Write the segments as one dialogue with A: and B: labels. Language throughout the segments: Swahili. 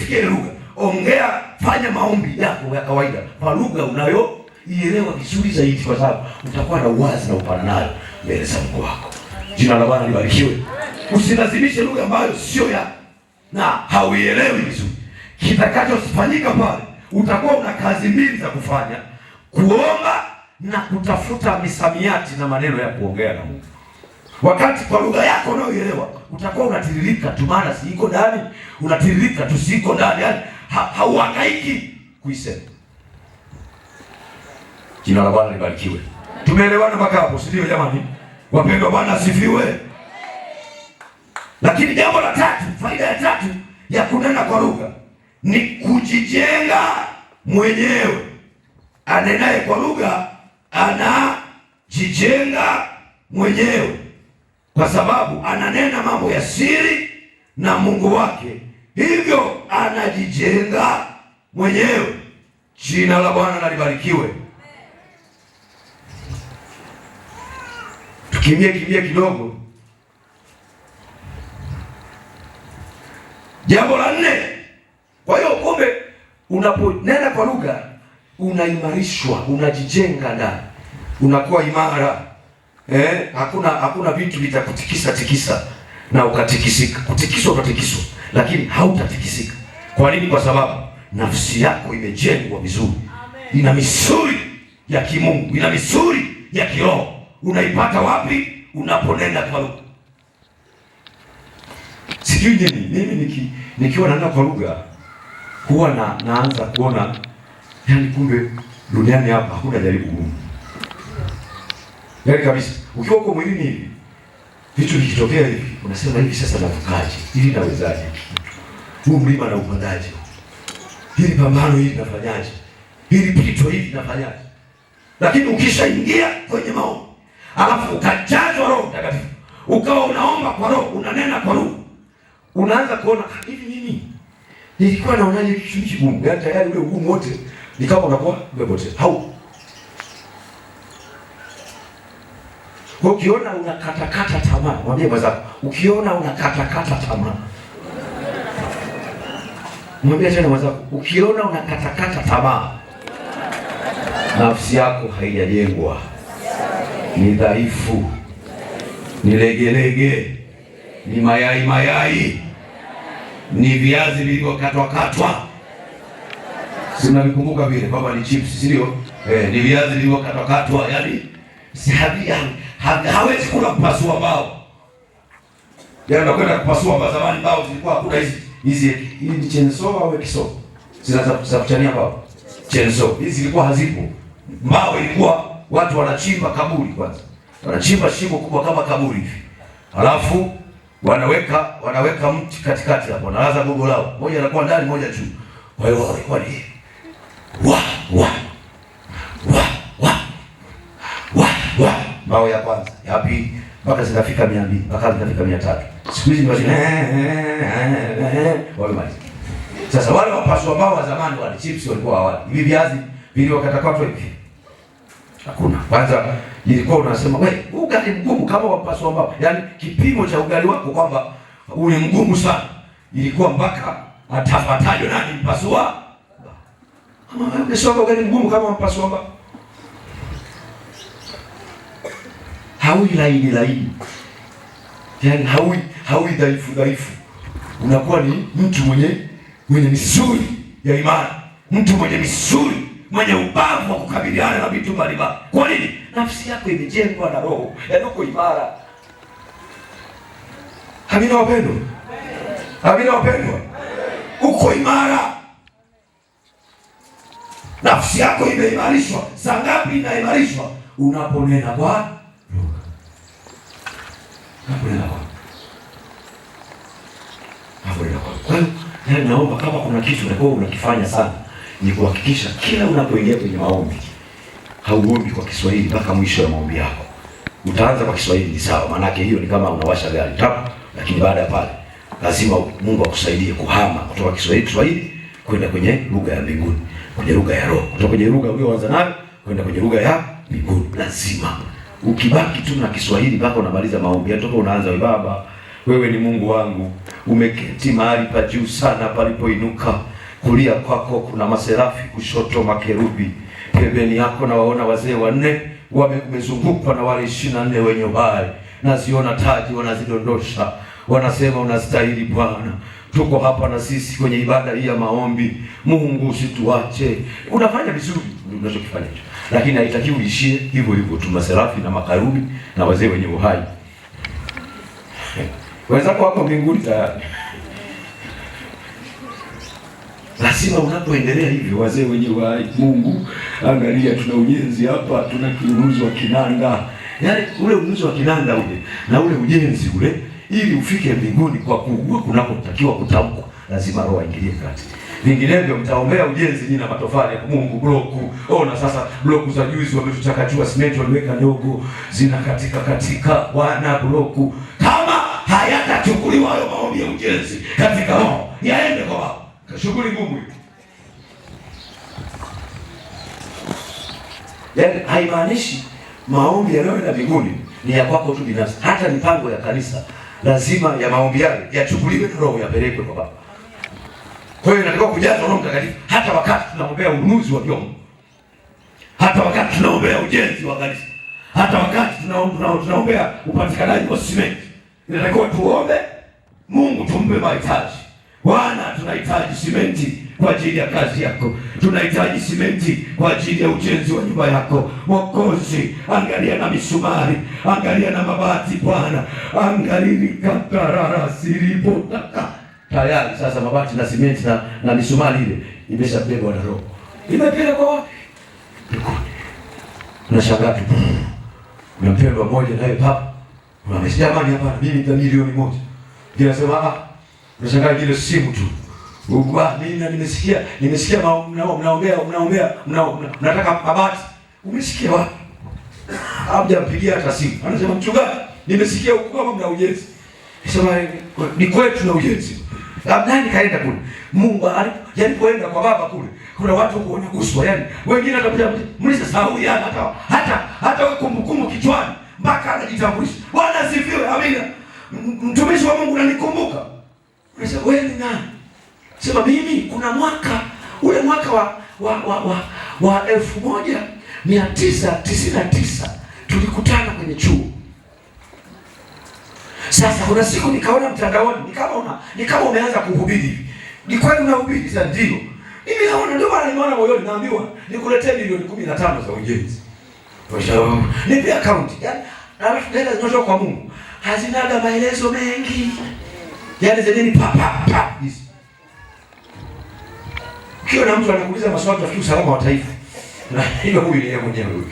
A: haijafikia ile lugha, ongea, fanya maombi yako ya kawaida kwa lugha unayoielewa vizuri zaidi, kwa sababu utakuwa na uwazi na upana nayo mbele za Mungu wako. Jina la Bwana libarikiwe. Usilazimishe lugha ambayo sio ya na hauielewi vizuri. Kitakachofanyika pale, utakuwa una kazi mbili za kufanya: kuomba na kutafuta misamiati na maneno ya kuongea na Mungu. Wakati kwa lugha yako unayoielewa utakuwa unatiririka tu, maana si iko ndani, unatiririka tu, si iko ndani, yani hauhangaiki kuisema. Jina la Bwana libarikiwe. Tumeelewana mpaka hapo, si ndio jamani? Wapendwa, Bwana asifiwe. Lakini jambo la tatu, faida ya tatu ya kunena kwa lugha ni kujijenga mwenyewe. Anenaye kwa lugha anajijenga mwenyewe, kwa sababu ananena mambo ya siri na Mungu wake, hivyo anajijenga mwenyewe. Jina la Bwana libarikiwe. Tukimbie kidogo. Jambo la nne, kwa hiyo kumbe unaponena kwa lugha unaimarishwa, unajijenga ndani, unakuwa imara. Hakuna vitu vitakutikisa na ukatikisika. Kutikiswa utatikiswa, lakini hautatikisika. Kwa nini? Kwa sababu nafsi yako imejengwa vizuri, ina misuli ya kimungu, ina misuli ya kiroho. Unaipata wapi? Unaponena kwa lugha. Sijui nini, mimi nikiwa nanena kwa lugha huwa naanza kuona, yani kumbe duniani hapa hakuna jaribu gumu. Yaani kabisa, ukiwa uko mwilini hivi, vitu vikitokea hivi, unasema hivi sasa navukaje? Hivi nawezaje? Huu mlima na upandaje? Hili pambano hili nafanyaje? Hili pito hili nafanyaje? Lakini ukishaingia kwenye maombi, alafu ukajazwa Roho Mtakatifu, ukawa unaomba kwa Roho, unanena kwa lugha, unaanza kuona hivi nini? Nilikuwa naonaje kitu kigumu? Yaani tayari ule ugumu wote ni kama unakuwa umepotea. Kwa ukiona unakatakata tamaa, mwambie mwenzako, ukiona unakatakata tamaa. Mwambie tena mwenzako, ukiona unakatakata tamaa, nafsi yako haijajengwa, ni dhaifu, ni legelege, ni mayai, ni viazi vilivyokatwa. Si mnavikumbuka vile kwamba ni chips, si ndio? Ni viazi vilivyokatwa, yani si hawezi kula kupasua mbao. Yaani unakwenda kupasua mbao, zamani mbao zilikuwa hakuna hizi ni chenso au kiso. Zinaza kuchania mbao. Chenso. Hizi zilikuwa hazipo. Mbao ilikuwa watu wanachimba kaburi kwanza. Wanachimba shimo kubwa kama kaburi hivi. Alafu wanaweka mti katikati hapo. Wanalaza gogo lao. Moja anakuwa ndani, moja juu. Kwa hiyo walikuwa ni mbao ya kwanza, ya pili, mpaka zinafika 200, mpaka zinafika 300. Siku hizi ni wale mali. Sasa wale wapaswa mbao wa zamani, wale chips walikuwa hawali. Hivi viazi vilivyokatwa hivi hakuna. Kwanza ilikuwa unasema wewe ugali mgumu kama wapaswa mbao. Yaani kipimo cha ugali wako kwamba ule mgumu sana, ilikuwa mpaka atafatajwe nani mpasua. Kama wewe ugali mgumu kama wapaswa mbao. Haui laini. Yaani haui dhaifu. Unakuwa ni mtu mwenye misuli ya imani, mtu mwenye misuli, mwenye ubavu wa kukabiliana na vitu mbalimbali. Kwa nini? Nafsi yako imejengwa na Roho, yaani uko imara. Amina wapendwa. Uko imara. Nafsi yako imeimarishwa. Saa ngapi inaimarishwa? Unaponena kwa Kwa hiyo naomba kama kuna kitu unakuwa unakifanya sana, ni kuhakikisha kila unapoingia kwenye maombi hauombi kwa Kiswahili mpaka mwisho wa maombi yako. Utaanza kwa Kiswahili ni sawa, maana yake hiyo ni kama unawasha gari tap, lakini baada ya pale lazima Mungu akusaidie kuhama kutoka Kiswahili kwenda kwenye lugha ya mbinguni, kwenye lugha ya Roho, kutoka kwenye lugha uliyoanza nayo kwenda kwenye lugha ya mbinguni. Lazima ukibaki tu na Kiswahili mpaka unamaliza maombi, hata unaanza Baba wewe ni Mungu wangu, umeketi mahali pa juu sana palipoinuka. Kulia kwako kuna maserafi, kushoto makerubi. Pembeni yako na waona wazee wanne wamezungukwa na wale 24 wenye uhai. Naziona taji wanazidondosha, wanasema unastahili Bwana. Tuko hapa na sisi kwenye ibada hii ya maombi. Mungu usituache. Unafanya vizuri unachokifanya hicho, lakini haitakiwi uishie hivyo hivyo tu, maserafi na makarubi na wazee wenye uhai. Wenzako wako mbinguni tayari. Lazima unapoendelea hivyo, wazee wenye uhai, Mungu angalia, tuna ujenzi hapa, tuna ununuzi wa kinanda. Yaani ule ununuzi wa kinanda ule na ule ujenzi ule, ili ufike mbinguni kwa kuugua kunakotakiwa kutamkwa, lazima Roho aingilie kati. Vinginevyo mtaombea ujenzi nyinyi na matofali ya Mungu, bloku. Ona sasa bloku za juzi wametuchakachua, simenti waliweka ndogo, katika wana bloku. Kama hayatachukuliwa hayo maombi ya ujenzi katika roho, yaende kwa Baba. Shughuli ngumu hiyo. Yaani haimaanishi maombi yanayoenda mbinguni ni ya kwako tu binafsi. Hata mipango ya kanisa lazima ya maombi yale yachukuliwe na Roho, yapelekwe kwa Baba. Kwa hiyo inatakiwa kujazwa Roho Mtakatifu hata wakati tunaombea ununuzi wa vyombo, hata wakati tunaombea ujenzi wa kanisa, hata wakati tunaombea upatikanaji wa simenti. Inatakiwa tuombe Mungu tumpe mahitaji. Bwana, tunahitaji simenti kwa ajili ya kazi yako. Tunahitaji simenti kwa ajili ya ujenzi wa nyumba yako. Mwokozi, angalia na misumari, angalia na mabati Bwana. Angalia kakarara siripotaka. Tayari sasa mabati na simenti na misumari ile imeshabebwa na Roho. Imepelekwa wapi? Unashangaa tu. Unampendwa mmoja naye papa. Unamesikia jamani hapa mimi nita milioni moja. Ndio nasema unashangaa ile simu tu. Mimi nimesikia mnaombea mnataka mabati. Umesikia wapi? Hamjampigia hata simu. Anasema mchungaji, nimesikia huko kama mna ujenzi. Sema ni kwetu na ujenzi. Nani kaenda kule? Mungu alipoenda kwa Baba kule. Kuna watu wanaguswa, yani wengine atakuja mlisahau yana hata kumbukumbu kichwani mpaka anajitambulisha. Bwana asifiwe. Amina. Mtumishi wa Mungu unanikumbuka? Unasema wewe ni nani? Sema mimi kuna mwaka ule mwaka wa 1999 tulikutana kwenye chuo. Sasa kuna siku nikaona mtandaoni ni kama umeanza kuhubiri. Ni kweli unahubiri? Sasa ndio. Mimi naona, ndio maana nimeona moyoni naambiwa nikuletee milioni 15 za ujenzi. Washauri nipe account. Yaani alafu hela zinazotoka kwa Mungu hazinaga maelezo mengi. Yaani zenyewe pa. Kio na mtu anakuuliza maswali ya usalama wa taifa. Na hiyo huyu ni yeye mwenyewe huyu.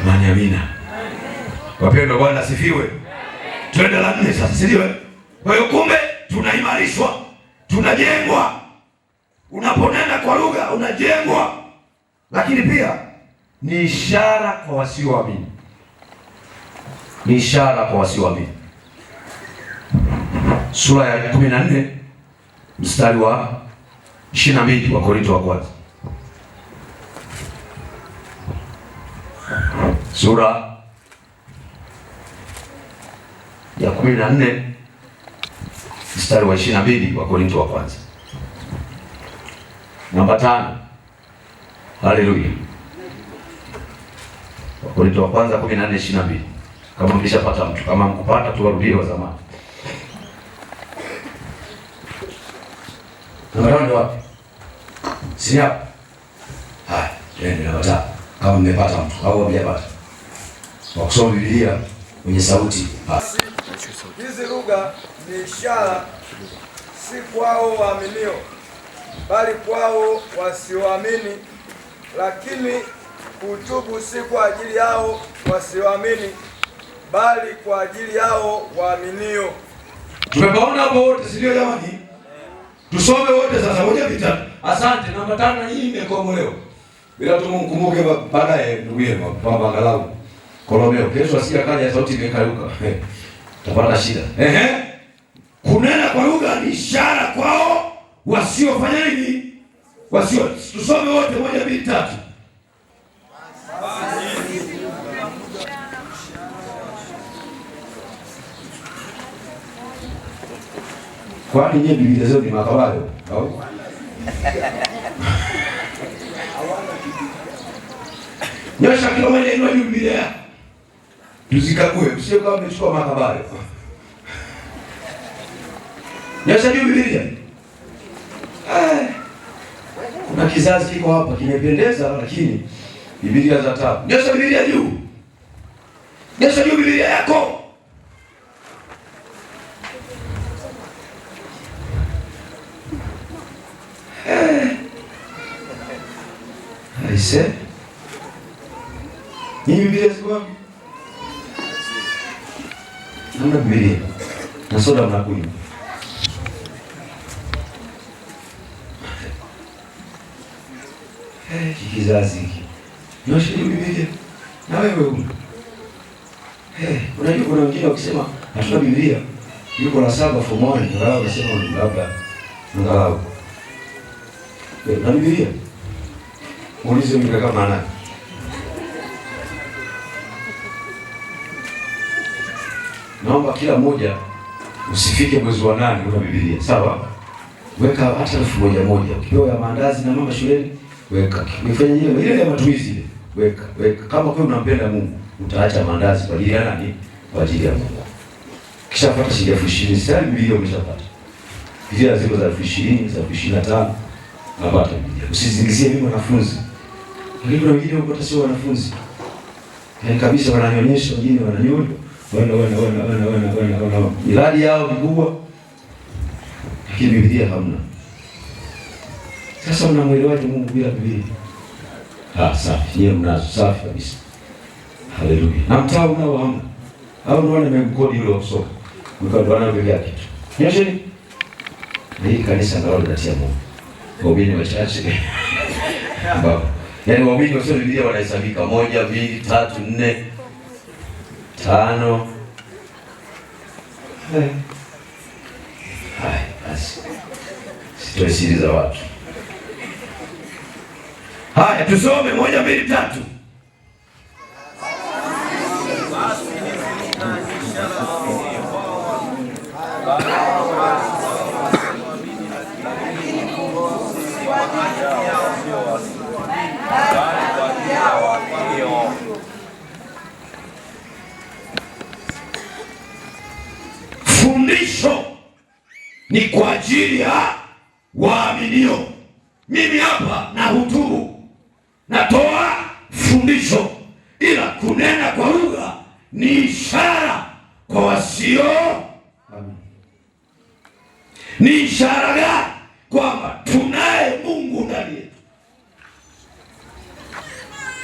A: Imani, amina. Wapendwa, Bwana asifiwe. Twende la 4 sasa, si ndio? Kwa hiyo kumbe tunaimarishwa, tunajengwa. Unaponena kwa lugha unajengwa. Lakini pia ni ishara kwa wasioamini. Ni ishara kwa wasioamini. Sura ya 14 mstari wa 22 wa Korinto wa kwanza. Sura ya 14 mstari wa 22 wa Korinto wa kwanza. Namba 5. Haleluya. Wa Korinto wa kwanza 14:22. Kama mlishapata mtu, kama mkupata tuwarudie wa zamani. Namba wapi? Si hapa. Haya, ndio namba 5. Kama mmepata mtu au hamjapata. Wa kusoma Biblia kwenye sauti.
B: Hizi lugha ni ishara, si kwao waaminio, bali kwao wasioamini. Lakini kutubu si kwa ajili yao wasioamini, bali kwa ajili yao waaminio.
A: Tumebaona hapo wote, si ndio jamani? Tusome wote sasa, moja vitatu. Asante. Namba 5 hii imekomolewa. Bila tumkumbuke baadaye ndugu yenu Baba angalau Kolomeo. Kesho asikia kaja sauti imekauka. Tapata shida. Kunena kwa lugha ni ishara kwao wasiofanya nini? Tusome wote, 1, 2, 3. Kwani nyie Biblia zao ni Makabayo au? Nyosha kila mmoja inua Biblia. Tuzikague, usije kama umechukua Makabayo. Nyosha Biblia. Kuna kizazi kiko hapa kimependeza, lakini Biblia za tabu. Nyosha Biblia juu. Nyosha juu Biblia yako. Aise. Ni Biblia ziko wapi? Hamna Biblia. Na soda mnakunywa. Kizazi hiki. Nyosha Biblia. Na wewe una. Unajua kuna wengine wakisema hatuna Biblia. Yuko la 7 form 1 ndio wanasema labda angalau. Na Biblia. Muulize mimi kama ana. Naomba kila mmoja usifike mwezi wa 8 una Biblia. Sawa? Weka hata 1000 ukipewa ya maandazi na mama shuleni, weka. Ukifanya ile ya matumizi ile, weka. Kama kweli unampenda Mungu, utaacha maandazi kwa ajili ya nani? Kwa ajili ya Mungu. Kisha pata shilingi 20,000, sasa Biblia umeshapata. Biblia ziko za 20,000, za 25, napata Biblia. Usizingizie mimi mwanafunzi. Lakini kuna wengine wako hata sio wanafunzi. Yaani kabisa wananyonyesha, wengine wananyonya. Wana. Miradi yao mikubwa. Lakini Biblia hamna. Sasa unamwelewaje Mungu bila Biblia? Safi. Yeye mnazo safi kabisa. Haleluya. Na mtaa unao hamna. Au unaona mmekodi yule usoko. Mkaona Biblia kitu. Nyosheni. Hii kanisa ndio linatia Mungu. Waumini wachache. Baba. Yaani waumini wasio Biblia wanahesabika 1, 2, 3, 4, 5. Hai, basi. Sitoe siri za watu. Haya, tusome 1, 2, 3. Fundisho ni kwa ajili ya waaminio. Mimi hapa na hutubu, natoa fundisho, ila kunena kwa lugha ni ishara kwa wasio. Ni ishara gani? Kwamba tunaye Mungu ndani yetu.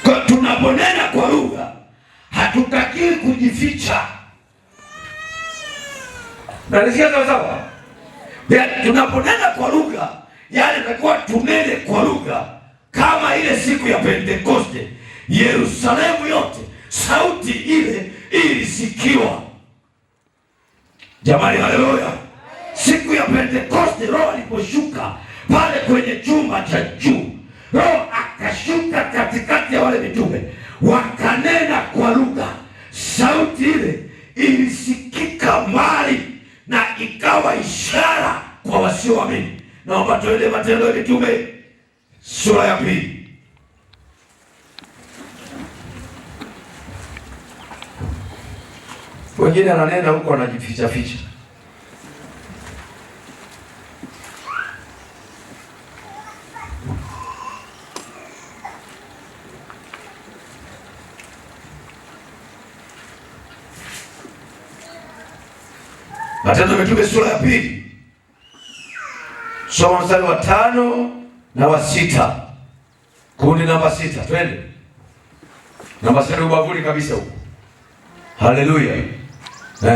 A: Kwa tunaponena kwa lugha hatutakiwi kujificha. Nalisikia sawa? Tunaponena kwa lugha, yani takuwa tunene kwa lugha kama ile siku ya Pentekoste, Yerusalemu yote sauti ile ilisikiwa. Jamani, haleluya! Siku ya Pentekoste Roho aliposhuka pale kwenye chumba cha juu, Roho akashuka katikati ya wale mitume, wakanena kwa lugha. Sauti ile ilisikika mbali na ikawa ishara kwa wasioamini. Naomba tuende Matendo ya Mitume sura ya 2. Wengine ananena huko anajificha ficha. Matendo ya Mitume sura ya 2. Soma mstari wa 5 na wa 6. Kundi namba 6. Twende. Namba 6 ubavuni kabisa huko. Haleluya.